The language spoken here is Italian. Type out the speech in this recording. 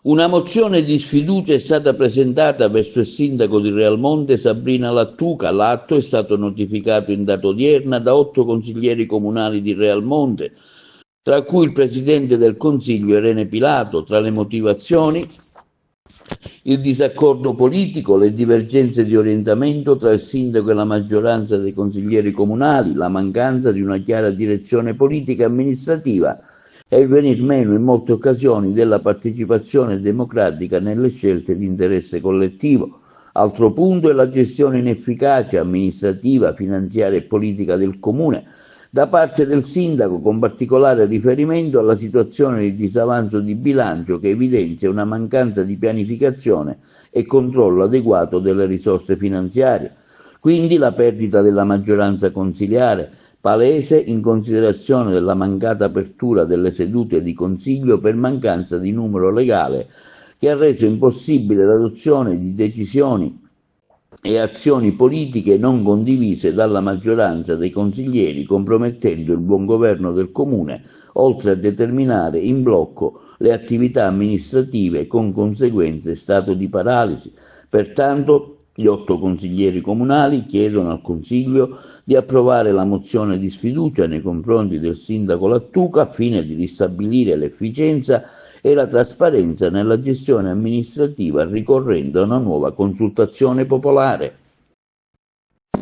Una mozione di sfiducia è stata presentata verso il sindaco di Realmonte Sabrina Lattuca. L'atto è stato notificato in data odierna da 8 consiglieri comunali di Realmonte, tra cui il presidente del Consiglio Irene Pilato. Tra le motivazioni: il disaccordo politico, le divergenze di orientamento tra il sindaco e la maggioranza dei consiglieri comunali, la mancanza di una chiara direzione politica e amministrativa e il venir meno in molte occasioni della partecipazione democratica nelle scelte di interesse collettivo. Altro punto è la gestione inefficace amministrativa, finanziaria e politica del comune da parte del sindaco, con particolare riferimento alla situazione di disavanzo di bilancio che evidenzia una mancanza di pianificazione e controllo adeguato delle risorse finanziarie. Quindi la perdita della maggioranza consiliare, palese in considerazione della mancata apertura delle sedute di consiglio per mancanza di numero legale, che ha reso impossibile l'adozione di decisioni e azioni politiche non condivise dalla maggioranza dei consiglieri, compromettendo il buon governo del comune, oltre a determinare in blocco le attività amministrative con conseguente stato di paralisi. Pertanto gli 8 consiglieri comunali chiedono al Consiglio di approvare la mozione di sfiducia nei confronti del sindaco Lattuca al fine di ristabilire l'efficienza e la trasparenza nella gestione amministrativa, ricorrendo a una nuova consultazione popolare.